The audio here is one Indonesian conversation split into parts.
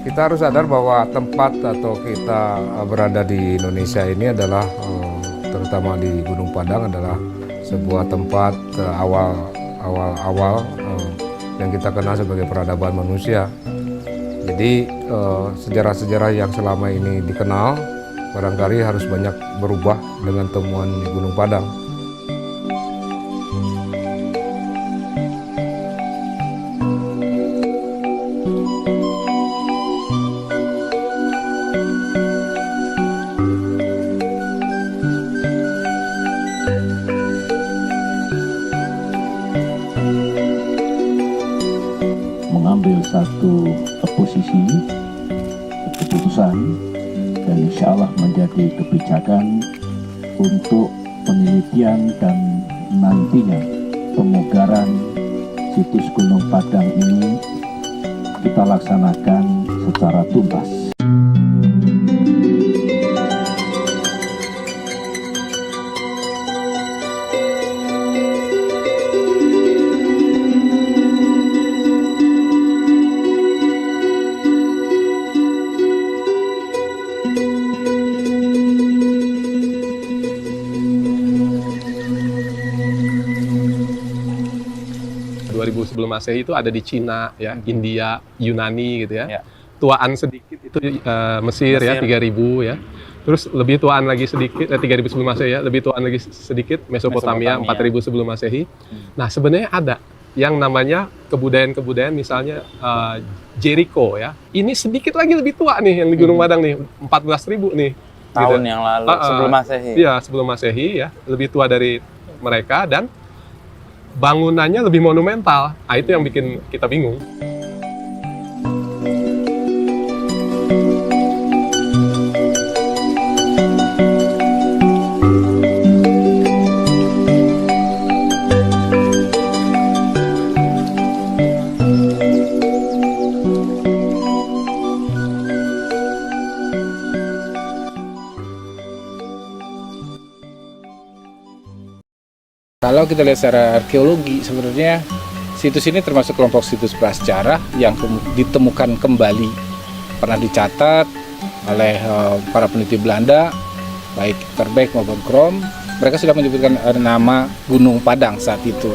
Kita harus sadar bahwa tempat atau kita berada di Indonesia ini adalah terutama di Gunung Padang adalah sebuah tempat awal yang kita kenal sebagai peradaban manusia. Jadi sejarah-sejarah yang selama ini dikenal barangkali harus banyak berubah dengan temuan di Gunung Padang. Mengambil satu posisi keputusan dan insya Allah menjadi kebijakan untuk penelitian dan nantinya pemugaran situs Gunung Padang ini kita laksanakan secara tuntas. Sebelum Masehi itu ada di Cina, ya, India, Yunani gitu ya. Tuaan sedikit itu Mesir ya 3000 ya. Terus lebih tuaan lagi sedikit 3000 sebelum Masehi ya, lebih tuaan lagi sedikit Mesopotamia 4000 sebelum Masehi. Nah, sebenarnya ada yang namanya kebudayaan-kebudayaan misalnya Jericho ya. Ini sedikit lagi lebih tua nih yang di Gunung Padang nih, 14.000 nih. Tahun gitu. yang lalu sebelum Masehi. Iya, sebelum Masehi ya, lebih tua dari mereka dan bangunannya lebih monumental. Nah, itu yang bikin kita bingung. Kalau kita lihat secara arkeologi, sebenarnya situs ini termasuk kelompok situs prasejarah yang ditemukan kembali, pernah dicatat oleh para peneliti Belanda, baik Terbeek maupun Krom. Mereka sudah menyebutkan nama Gunung Padang saat itu.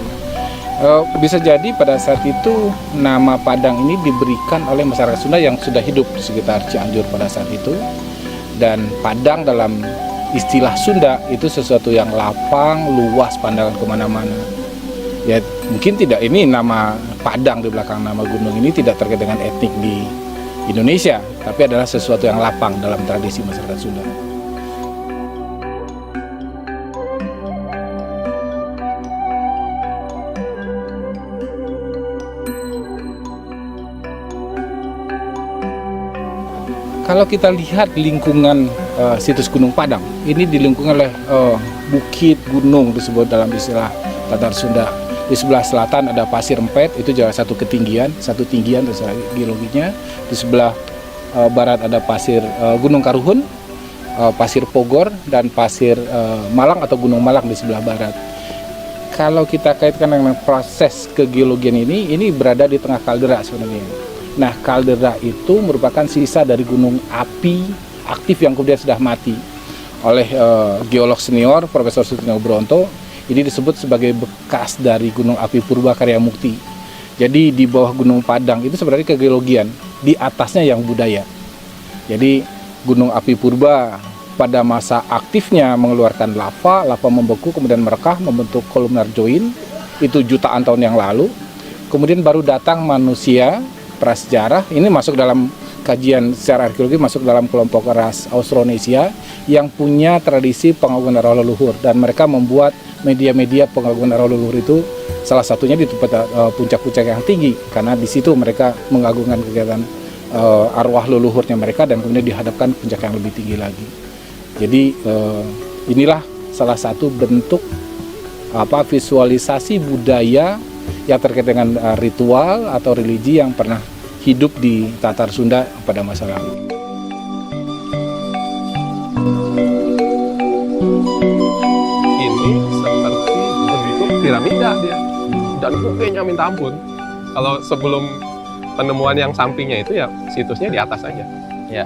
Bisa jadi pada saat itu nama Padang ini diberikan oleh masyarakat Sunda yang sudah hidup di sekitar Cianjur pada saat itu. Dan Padang dalam istilah Sunda itu sesuatu yang lapang, luas, pandangan kemana-mana. Ya mungkin tidak, ini nama Padang di belakang nama gunung ini tidak terkait dengan etnik di Indonesia, tapi adalah sesuatu yang lapang dalam tradisi masyarakat Sunda. Kalau kita lihat lingkungan situs Gunung Padang, ini dilingkungi oleh bukit gunung disebut dalam istilah Tatar Sunda. Di sebelah selatan ada Pasir Empet, itu juga satu tinggian geologinya. Di sebelah barat ada Gunung Karuhun, Pasir Pogor, dan Pasir Malang atau Gunung Malang di sebelah barat. Kalau kita kaitkan dengan proses kegeologian ini berada di tengah kaldera sebenarnya. Nah, kaldera itu merupakan sisa dari gunung api aktif yang kemudian sudah mati oleh geolog senior Profesor Sutino Bronto. Ini disebut sebagai bekas dari gunung api Purba Karya Mukti. Jadi di bawah Gunung Padang itu sebenarnya kegeologian, di atasnya yang budaya. Jadi gunung api Purba pada masa aktifnya mengeluarkan lava membeku kemudian merekah membentuk kolumnar join, itu jutaan tahun yang lalu. Kemudian baru datang manusia prasejarah, ini masuk dalam kajian secara arkeologi, masuk dalam kelompok ras Austronesia yang punya tradisi pengagungan arwah leluhur, dan mereka membuat media-media pengagungan arwah leluhur itu salah satunya di tempat puncak-puncak yang tinggi, karena di situ mereka mengagungkan kegiatan arwah leluhurnya mereka dan kemudian dihadapkan puncak yang lebih tinggi lagi. Jadi inilah salah satu bentuk visualisasi budaya yang terkait dengan ritual atau religi yang pernah hidup di Tatar Sunda pada masa lalu. Ini seperti bentuk piramida dia, dan bukitnya minta ampun. Kalau sebelum penemuan yang sampingnya itu ya situsnya di atas aja. Ya.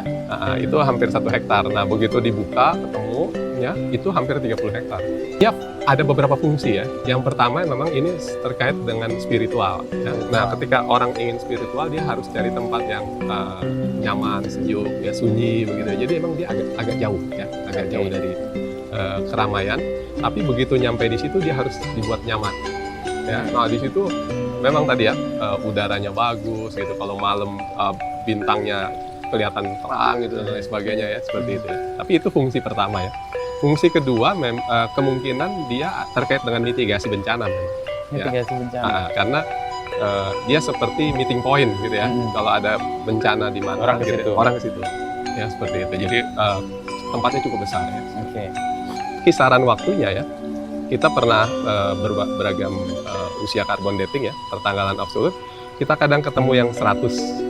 Itu hampir 1 hektar. Nah, begitu dibuka, ketemu, ya, itu hampir 30 hektar. Ya, ada beberapa fungsi ya. Yang pertama memang ini terkait dengan spiritual. Ya. Nah, ketika orang ingin spiritual, dia harus cari tempat yang nyaman, sejuk, ya, sunyi, begitu. Jadi emang dia agak jauh, ya, agak jauh dari keramaian. Tapi begitu nyampe di situ, dia harus dibuat nyaman. Ya. Nah, di situ memang tadi ya, udaranya bagus, gitu. Kalau malam bintangnya kelihatan terang gitu dan lain sebagainya ya, seperti itu ya. Tapi itu fungsi pertama ya. Fungsi kedua kemungkinan dia terkait dengan mitigasi bencana memang. Mitigasi bencana. Karena dia seperti meeting point gitu ya. Kalau ada bencana di mana Orang ke gitu, situ. orang ke situ. Ya seperti itu. Jadi tempatnya cukup besar ya. Oke. Kisaran waktunya ya. Kita pernah beragam usia carbon dating ya, pertanggalan absolut. Kita kadang ketemu yang 100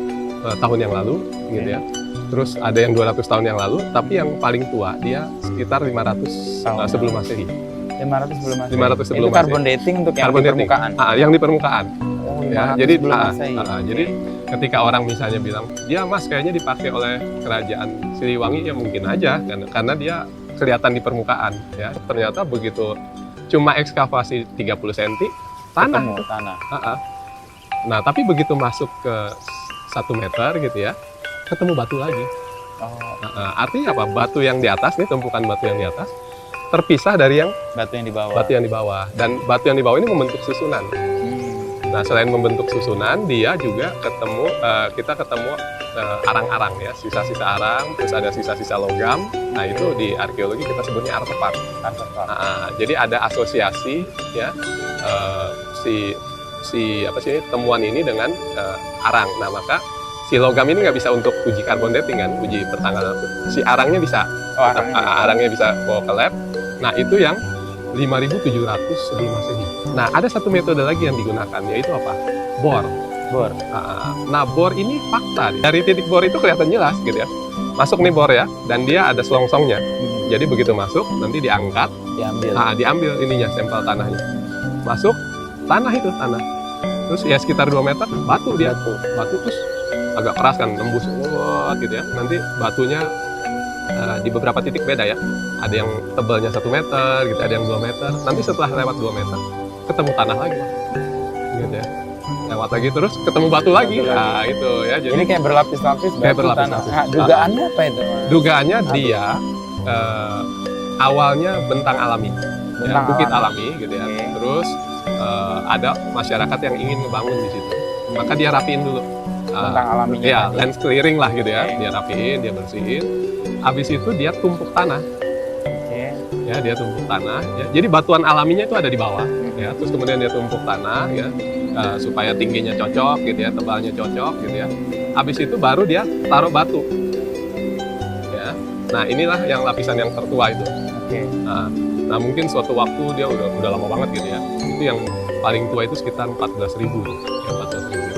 tahun yang lalu gitu ya. Terus ada yang 200 tahun yang lalu, tapi yang paling tua dia sekitar 500 Tahun. sebelum Masehi. 500 sebelum Masehi. 500 sebelum Itu carbon dating untuk yang Carbon di dating. permukaan. Yang di permukaan. Oh, Ya, 500 jadi sebelum Masehi. jadi ketika orang misalnya bilang, "Ya Mas, kayaknya dipakai oleh kerajaan Siliwangi," ya mungkin aja karena dia kelihatan di permukaan ya. Ternyata begitu cuma ekskavasi 30 cm tanah. Ketemu tanah. Nah, tapi begitu masuk ke 1 meter gitu ya, ketemu batu lagi. Oh, Artinya apa? Batu yang di atas nih, tumpukan batu yang di atas terpisah dari yang batu yang di bawah. batu yang di bawah. Dan batu yang di bawah ini membentuk susunan. Nah, selain membentuk susunan, dia juga kita ketemu arang-arang ya, sisa-sisa arang, terus ada sisa-sisa logam. Nah, itu di arkeologi kita sebutnya artefak. Jadi ada asosiasi ya, temuan ini dengan arang. Nah, maka si logam ini nggak bisa untuk uji carbon dating kan, uji pertanggalan. Si arangnya bisa, arangnya bisa bawa ke lab. Nah, itu yang 5.700 sebelum Masehi. Nah, ada satu metode lagi yang digunakan, yaitu apa? Bor. Bor. Nah, bor ini fakta. Dari titik bor itu kelihatan jelas gitu ya. Masuk nih bor ya, dan dia ada selongsongnya. Jadi begitu masuk, nanti diangkat, Diambil. diambil ininya, sampel tanahnya. Masuk, tanah itu, tanah. Terus ya sekitar 2 meter, batu dia. Batu terus agak keras kan, nembus gitu ya. Nanti batunya di beberapa titik beda ya. Ada yang tebalnya 1 meter, gitu, ada yang 2 meter. Nanti setelah lewat 2 meter, ketemu tanah lagi, gitu ya. Lewat lagi terus ketemu batu lagi. Nah, itu ya. Jadi Ini kayak berlapis-lapis Kayak batu tanah. berlapis-lapis. Dugaannya apa itu? dugaannya dia awalnya bentang alami, Bentang bukit alami. alami gitu ya. Oke. Terus ada masyarakat yang ingin ngebangun di situ, maka dia rapiin dulu. Bentang alaminya Ya, tadi. land clearing lah gitu ya. Oke. Dia rapiin, dia bersihin. Habis itu dia tumpuk tanah. Oke. Ya, dia tumpuk tanah. Ya. Jadi batuan alaminya itu ada di bawah. Ya. Terus kemudian dia tumpuk tanah ya, supaya tingginya cocok gitu ya, tebalnya cocok gitu ya. Habis itu baru dia taruh batu. Ya. Nah, inilah yang lapisan yang tertua itu. Oke. Nah, mungkin suatu waktu dia udah lama banget gitu ya. Itu yang paling tua itu sekitar 14.000. Ya, 14.000.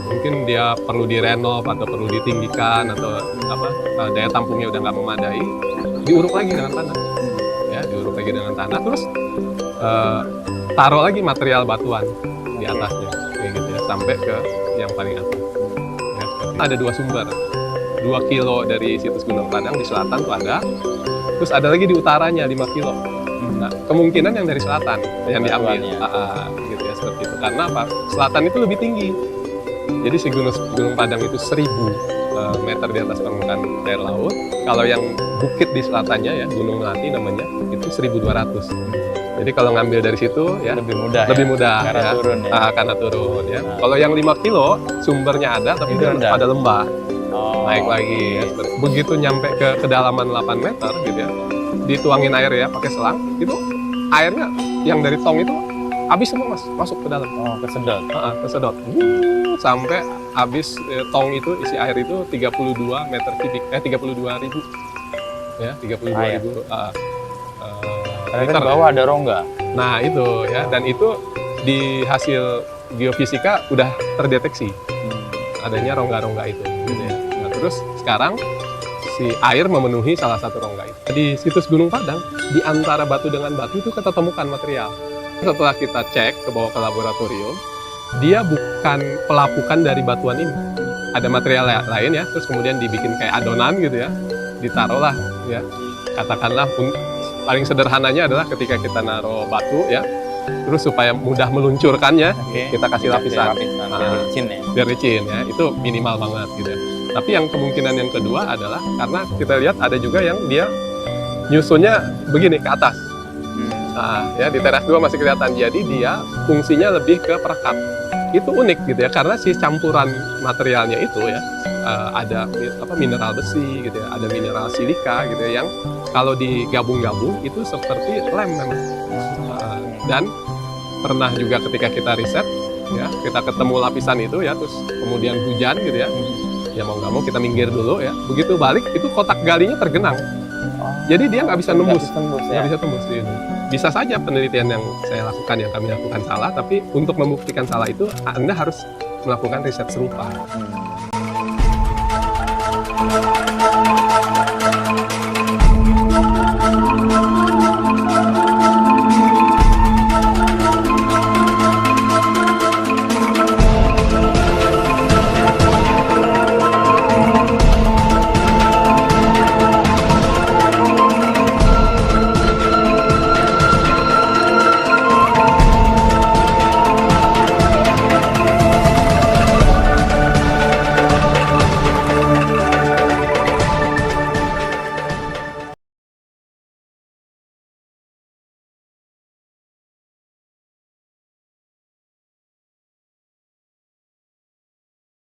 Mungkin dia perlu direnov atau perlu ditinggikan atau apa, daya tampungnya udah nggak memadai, diuruk lagi dengan tanah. Ya, diuruk lagi dengan tanah, terus taruh lagi material batuan di atasnya, kayak gitu ya, sampai ke yang paling atas. Ya, ada 2 sumber, 2 kilo dari situs Gunung Padang di selatan tuh ada, terus ada lagi di utaranya 5 kilo. Nah, kemungkinan yang dari selatan yang diambil, gitu ya, seperti itu. Karena apa? Selatan itu lebih tinggi. Jadi si Gunung Padang itu 1.000 meter di atas permukaan air laut. Kalau yang bukit di selatannya ya, Gunung Melati namanya, itu 1.200. Jadi kalau ngambil dari situ ya Lebih mudah. lebih ya? mudah Karena ya. turun ya. Karena turun ya. Kalau yang 5 kilo sumbernya ada tapi Itu dia rendah. pada lembah. Oh. Naik lagi ya. Begitu nyampe ke kedalaman 8 meter gitu ya. Dituangin air ya pakai selang, itu airnya yang dari tong itu habis semua Mas, masuk ke dalam. Oh, kesedot. Kesedot. Sampai habis tong itu isi air itu 32 meter kubik, 32.000. Ya, 32.000 Ternyata liter. di bawah ada rongga. Nah, itu ya, dan itu di hasil geofisika udah terdeteksi adanya rongga-rongga itu gitu ya. Nah, terus sekarang si air memenuhi salah satu rongga itu. Di situs Gunung Padang, di antara batu dengan batu itu kita temukan material. Setelah kita cek ke bawah ke laboratorium, dia bukan pelapukan dari batuan ini. Ada material lain ya, terus kemudian dibikin kayak adonan gitu ya, ditaruhlah ya. Katakanlah paling sederhananya adalah ketika kita naruh batu ya, terus supaya mudah meluncurkannya, kita kasih lapisan. Biar licin ya. Biar licin ya, itu minimal banget gitu ya. Tapi yang kemungkinan yang kedua adalah karena kita lihat ada juga yang dia nyusunnya begini ke atas. Nah, ya di teras 2 masih kelihatan. Jadi dia fungsinya lebih ke perekat. Itu unik gitu ya, karena si campuran materialnya itu ya ada mineral besi gitu ya, ada mineral silika gitu ya, yang kalau digabung-gabung itu seperti lem memang. Dan pernah juga ketika kita riset ya, kita ketemu lapisan itu ya, terus kemudian hujan gitu ya. Ya mau nggak mau kita minggir dulu ya. Begitu balik itu kotak galinya tergenang. Jadi dia nggak bisa nembus, nggak bisa tembus gitu. Bisa saja penelitian yang saya lakukan, yang kami lakukan salah, tapi untuk membuktikan salah itu Anda harus melakukan riset serupa.